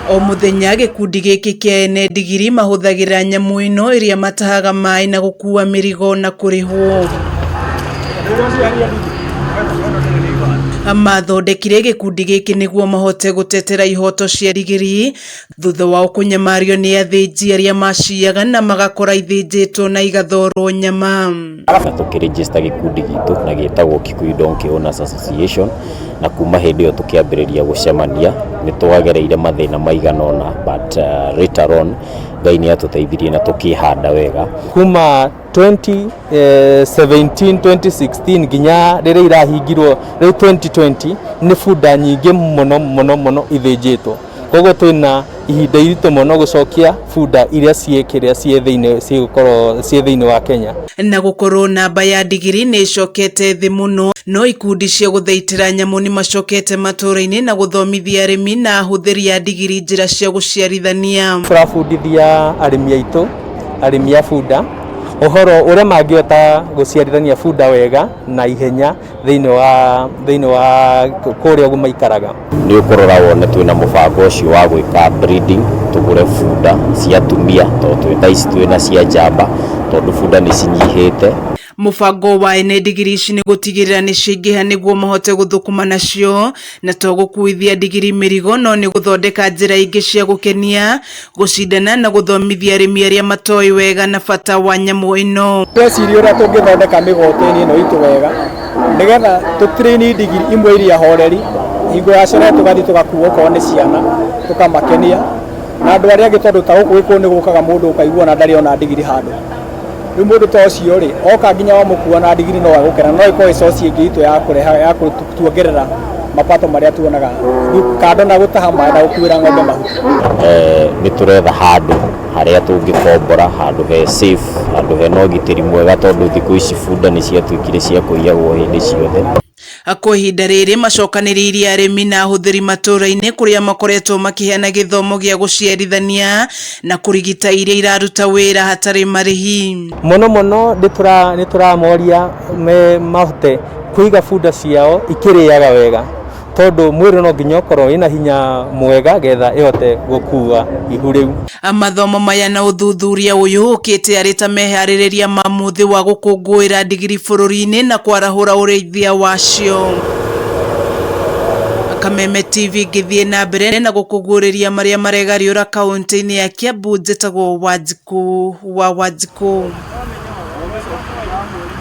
O muthenya gikundi giki kia ene ndigiri mahuthagira nyamu ino iria matahaga mai na gukua mirigo na kurihwo. Mathondekire gikundi giki niguo mahote gutetera ihoto cia ndigiri thutha wa kunyamario ni athinji aria maciaga na magakora ithinjitwo na igathorwo nyama. Tukiregister gikundi gitu na gitagwo Kikuyu Donkey Owners Association na kuma hindi yo tukiambiriria gucemania ni twagereire mathina maiganona but later on Ngai ni atuteithirie na tukihanda wega kuma 2017-2016 nginya rĩrĩa irahingirwo rĩu 2020 ni bunda nyingĩ mũno ithinjĩtwo koguo twina ihinda iritũ mũno gucokia bunda iria ciĩkĩrĩa ciĩ thĩinĩ wa Kenya. Na gukorwo namba ya ndigiri ni icokete thĩ mũno no ikundi cia guthaitĩra nyamu ni macokete matũra-inĩ na guthomithia arĩmi na ahũthĩri a ndigiri njira cia guciarithania. Turabundithia arĩmi aitũ arĩmi a bunda uhoro uria mangĩhota guciarithania bunda wega na ihenya thĩinĩ wa kũrĩa ũguo maikaraga. Ni ukorora wone twina mũbango ũcio wa gwĩka breeding tugure bunda cia atumia tondũ thaici twina cia njamba tondũ bunda ni cinyihĩte. Mubango wa ene ndigiri ici ni gutigirira ni ciingĩha niguo mahote guthukuma nacio na to gukuithia ndigiri mirigo no ni guthondeka njira ingĩ cia gukenia gucindana na guthomithia arĩmi aria matoi wega na bata wa nyamu ino. Tweciria ũrĩa tũngĩthondeka mĩgoti-inĩ ĩno itũ wega nigetha tũtraini ndigiri imwe iria horeri hingo ya cere tugathi tugakuo ko ni ciana tukamakenia na andũ arĩa angĩ tondũ ta gũkũ gĩkũ nĩ gũkaga mũndũ ũkaigua na ndarĩ ona ndigiri handũ. Rĩu mũndũ ta ũcio rĩ oka nginya wa mũkuo na ndigiri no agũkena no ĩkorwo ĩcoci ĩngĩ itũ ya kũreha ya kuongerera mapato marĩa tuonaga kando na gũtaha maĩ na gũkuĩra ng'ombe mahuti. Nĩ turetha handũ harĩa tũngĩkombora handũ he safe handũ he na ũgitĩri mwega tondũ thikũ ici bunda nĩ ciatuĩkire cia kũiyagwo hĩndĩ ciothe. Kwa ihinda rĩrĩ macokanĩrĩirie arĩmi na ahũthĩri matũra-inĩ kũrĩa makoretwo makĩheana gĩthomo gĩa guciarithania na kũrigita iria iraruta wĩra hatarĩ marĩhi. Mũno nĩ tũramoria mahote kũiga bunda ciao ikĩrĩaga wega tondũ mwĩrĩ no nginya ũkorwo wĩna hinya mwega getha ĩhote gũkua ihu rĩu. Mathomo maya na uthuthuria ũyũ ũkĩte arĩ ta meharĩrĩria ma mũthĩ wa gũkũngũĩra ndigiri bũrũri-inĩ na kwarahũra ũrĩithia wacio. Kameme TV ngĩthiĩ na mbere na gũkũngũĩria marĩa maregariũra kaunti-inĩ ya Kiambu njĩtagwo Wanjiku wa Wanjiku.